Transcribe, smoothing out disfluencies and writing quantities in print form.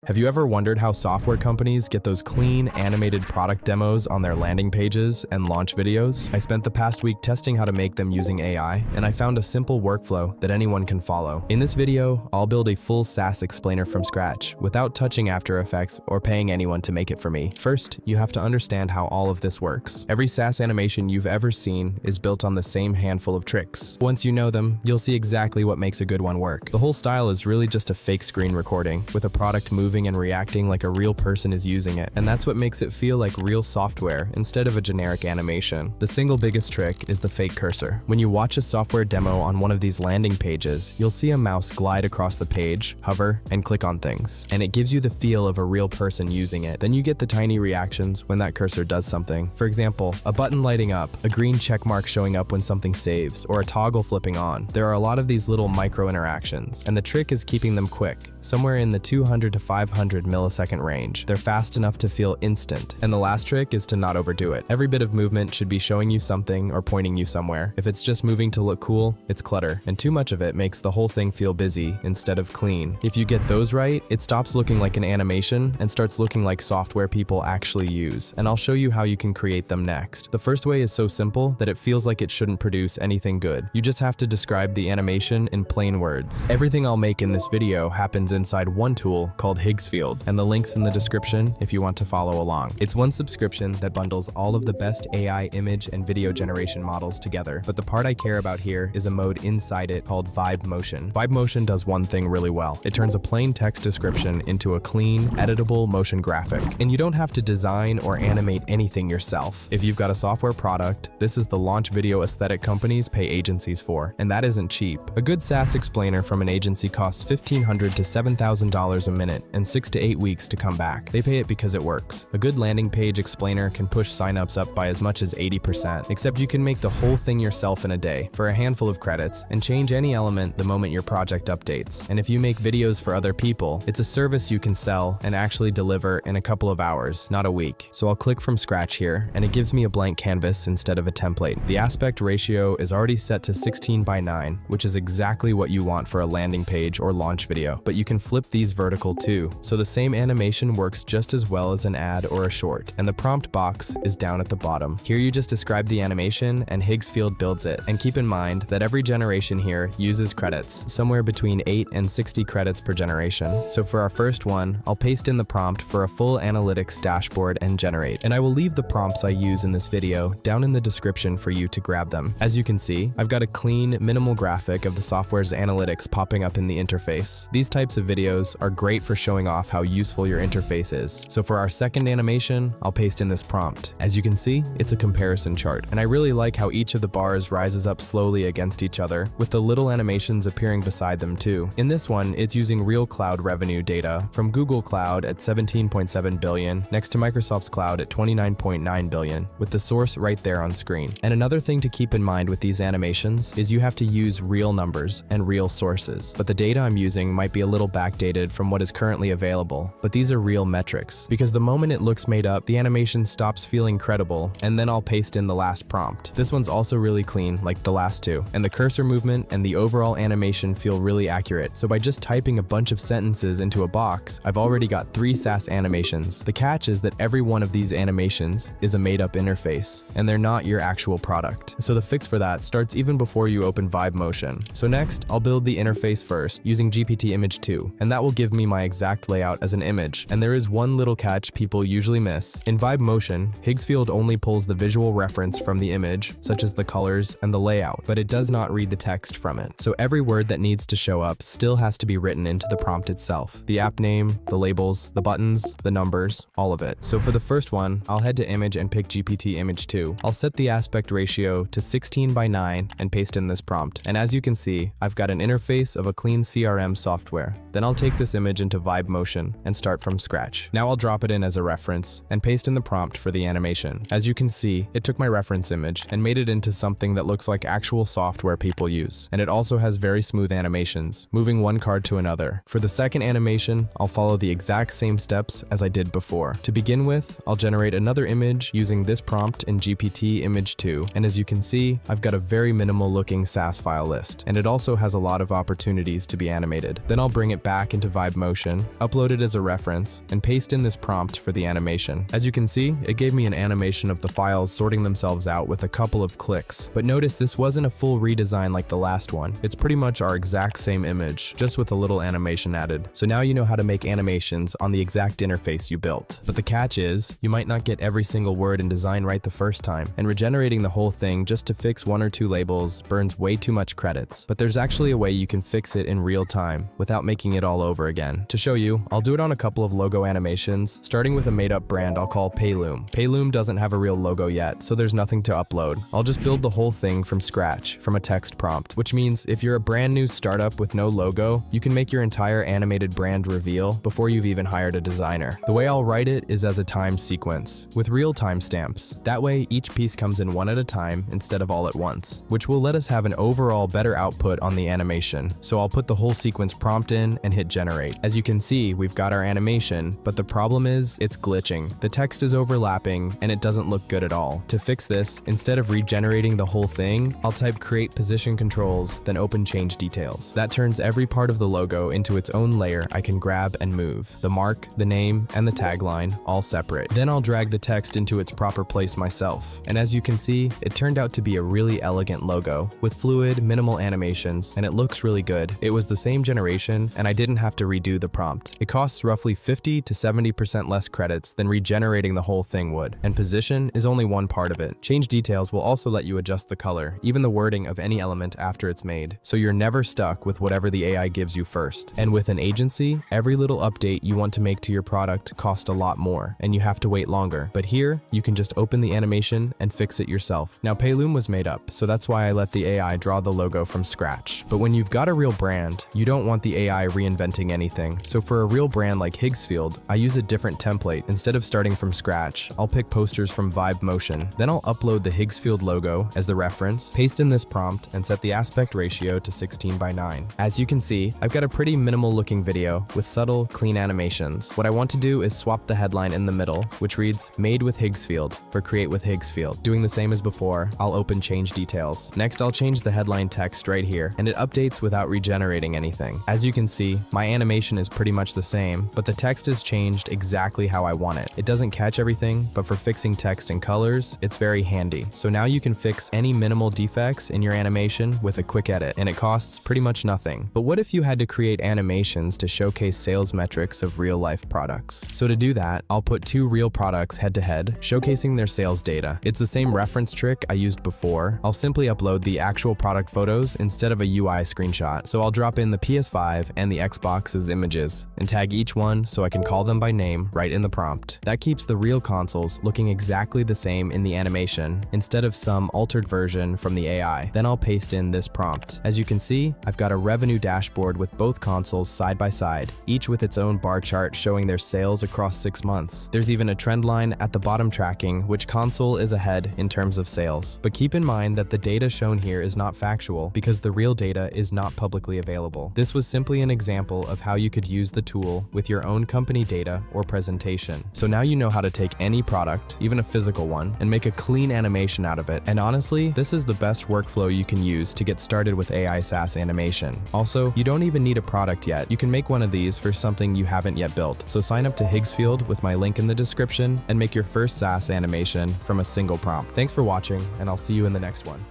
Have you ever wondered how software companies get those clean, animated product demos on their landing pages and launch videos? I spent the past week testing how to make them using AI, and I found a simple workflow that anyone can follow. In this video, I'll build a full SaaS explainer from scratch, without touching After Effects or paying anyone to make it for me. First, you have to understand how all of this works. Every SaaS animation you've ever seen is built on the same handful of tricks. Once you know them, you'll see exactly what makes a good one work. The whole style is really just a fake screen recording, with a product moving and reacting like a real person is using it, and that's what makes it feel like real software instead of a generic animation. The single biggest trick is the fake cursor. When you watch a software demo on one of these landing pages, you'll see a mouse glide across the page, hover, and click on things, and it gives you the feel of a real person using it. Then you get the tiny reactions when that cursor does something. For example, a button lighting up, a green check mark showing up when something saves, or a toggle flipping on. There are a lot of these little micro interactions, and the trick is keeping them quick, somewhere in the 200 to 500 millisecond range. They're fast enough to feel instant. And the last trick is to not overdo it. Every bit of movement should be showing you something or pointing you somewhere. If it's just moving to look cool, it's clutter, and too much of it makes the whole thing feel busy instead of clean. If you get those right, it stops looking like an animation and starts looking like software people actually use. And I'll show you how you can create them next. The first way is so simple that it feels like it shouldn't produce anything good. You just have to describe the animation in plain words. Everything I'll make in this video happens inside one tool called Higgsfield, and the link's in the description if you want to follow along. It's one subscription that bundles all of the best AI image and video generation models together, but the part I care about here is a mode inside it called Vibe Motion. Vibe Motion does one thing really well. It turns a plain text description into a clean, editable motion graphic, and you don't have to design or animate anything yourself. If you've got a software product, this is the launch video aesthetic companies pay agencies for, and that isn't cheap. A good SaaS explainer from an agency costs $1,500 to $7,000 a minute and 6 to 8 weeks to come back. They pay it because it works. A good landing page explainer can push signups up by as much as 80%, except you can make the whole thing yourself in a day for a handful of credits and change any element the moment your project updates. And if you make videos for other people, it's a service you can sell and actually deliver in a couple of hours, not a week. So I'll click from scratch here, and it gives me a blank canvas instead of a template. The aspect ratio is already set to 16:9, which is exactly what you want for a landing page or launch video, but you can flip these vertical too, so the same animation works just as well as an ad or a short. And the prompt box is down at the bottom. Here you just describe the animation and Higgsfield builds it. And keep in mind that every generation here uses credits, somewhere between 8 and 60 credits per generation. So for our first one, I'll paste in the prompt for a full analytics dashboard and generate. And I will leave the prompts I use in this video down in the description for you to grab them. As you can see, I've got a clean, minimal graphic of the software's analytics popping up in the interface. These types of videos are great for showing off how useful your interface is. So for our second animation, I'll paste in this prompt. As you can see, it's a comparison chart, and I really like how each of the bars rises up slowly against each other, with the little animations appearing beside them too. In this one, it's using real cloud revenue data from Google Cloud at $17.7 billion, next to Microsoft's cloud at $29.9 billion, with the source right there on screen. And another thing to keep in mind with these animations is you have to use real numbers and real sources, but the data I'm using might be a little backdated from what is currently available, but these are real metrics, because the moment it looks made up, the animation stops feeling credible, and then I'll paste in the last prompt. This one's also really clean, like the last two, and the cursor movement and the overall animation feel really accurate. So by just typing a bunch of sentences into a box, I've already got 3 SaaS animations. The catch is that every one of these animations is a made-up interface, and they're not your actual product. So the fix for that starts even before you open Vibe Motion. So next, I'll build the interface first using GPT Image 2, and that will give me my exact layout as an image. And there is one little catch people usually miss. In Vibe Motion, Higgsfield only pulls the visual reference from the image, such as the colors and the layout, but it does not read the text from it. So every word that needs to show up still has to be written into the prompt itself. The app name, the labels, the buttons, the numbers, all of it. So for the first one, I'll head to Image and pick GPT Image 2. I'll set the aspect ratio to 16:9 and paste in this prompt. And as you can see, I've got an interface of a clean CRM software. Then I'll take this image into Vibe Motion and start from scratch. Now I'll drop it in as a reference and paste in the prompt for the animation. As you can see, it took my reference image and made it into something that looks like actual software people use. And it also has very smooth animations, moving one card to another. For the second animation, I'll follow the exact same steps as I did before. To begin with, I'll generate another image using this prompt in GPT Image 2. And as you can see, I've got a very minimal looking SaaS file list. And it also has a lot of opportunities to be animated. Then I'll bring it back into Vibe Motion upload it as a reference, and paste in this prompt for the animation. As you can see, it gave me an animation of the files sorting themselves out with a couple of clicks. But notice this wasn't a full redesign like the last one. It's pretty much our exact same image, just with a little animation added. So now you know how to make animations on the exact interface you built. But the catch is, you might not get every single word in design right the first time, and regenerating the whole thing just to fix 1 or 2 labels burns way too much credits. But there's actually a way you can fix it in real time without making it all over again. To show you, I'll do it on a couple of logo animations, starting with a made-up brand I'll call Payloom. Payloom doesn't have a real logo yet, so there's nothing to upload. I'll just build the whole thing from scratch, from a text prompt, which means if you're a brand new startup with no logo, you can make your entire animated brand reveal before you've even hired a designer. The way I'll write it is as a time sequence, with real timestamps. That way, each piece comes in one at a time instead of all at once, which will let us have an overall better output on the animation. So I'll put the whole sequence prompt in and hit generate. As you can see, we've got our animation, but the problem is it's glitching. The text is overlapping and it doesn't look good at all. To fix this, instead of regenerating the whole thing, I'll type create position controls, then open change details. That turns every part of the logo into its own layer I can grab and move. The mark, the name, and the tagline, all separate. Then I'll drag the text into its proper place myself. And as you can see, it turned out to be a really elegant logo with fluid, minimal animations, and it looks really good. It was the same generation, and I didn't have to redo the prompt. It costs roughly 50 to 70% less credits than regenerating the whole thing would, and position is only one part of it. Change details will also let you adjust the color, even the wording of any element after it's made, so you're never stuck with whatever the AI gives you first. And with an agency, every little update you want to make to your product costs a lot more, and you have to wait longer. But here, you can just open the animation and fix it yourself. Now, Payloom was made up, so that's why I let the AI draw the logo from scratch. But when you've got a real brand, you don't want the AI reinventing anything. So for a real brand like Higgsfield, I use a different template. Instead of starting from scratch, I'll pick posters from Vibe Motion. Then I'll upload the Higgsfield logo as the reference, paste in this prompt, and set the aspect ratio to 16:9. As you can see, I've got a pretty minimal looking video with subtle, clean animations. What I want to do is swap the headline in the middle, which reads Made with Higgsfield for Create with Higgsfield. Doing the same as before, I'll open change details. Next, I'll change the headline text right here, and it updates without regenerating anything. As you can see, my animation is pretty much the same, but the text is changed exactly how I want it. It doesn't catch everything, but for fixing text and colors, it's very handy. So now you can fix any minimal defects in your animation with a quick edit, and it costs pretty much nothing. But what if you had to create animations to showcase sales metrics of real-life products? So to do that, I'll put 2 real products head-to-head, showcasing their sales data. It's the same reference trick I used before. I'll simply upload the actual product photos instead of a UI screenshot. So I'll drop in the PS5 and the Xbox's images and tag each one so I can call them by name right in the prompt. That keeps the real consoles looking exactly the same in the animation instead of some altered version from the AI. Then I'll paste in this prompt. As you can see, I've got a revenue dashboard with both consoles side by side, each with its own bar chart showing their sales across 6 months. There's even a trend line at the bottom tracking which console is ahead in terms of sales. But keep in mind that the data shown here is not factual because the real data is not publicly available. This was simply an example of how you could use the tool with your own company data or presentation. So now you know how to take any product, even a physical one, and make a clean animation out of it. And honestly, this is the best workflow you can use to get started with AI SaaS animation. Also, you don't even need a product yet. You can make one of these for something you haven't yet built. So sign up to Higgsfield with my link in the description and make your first SaaS animation from a single prompt. Thanks for watching, and I'll see you in the next one.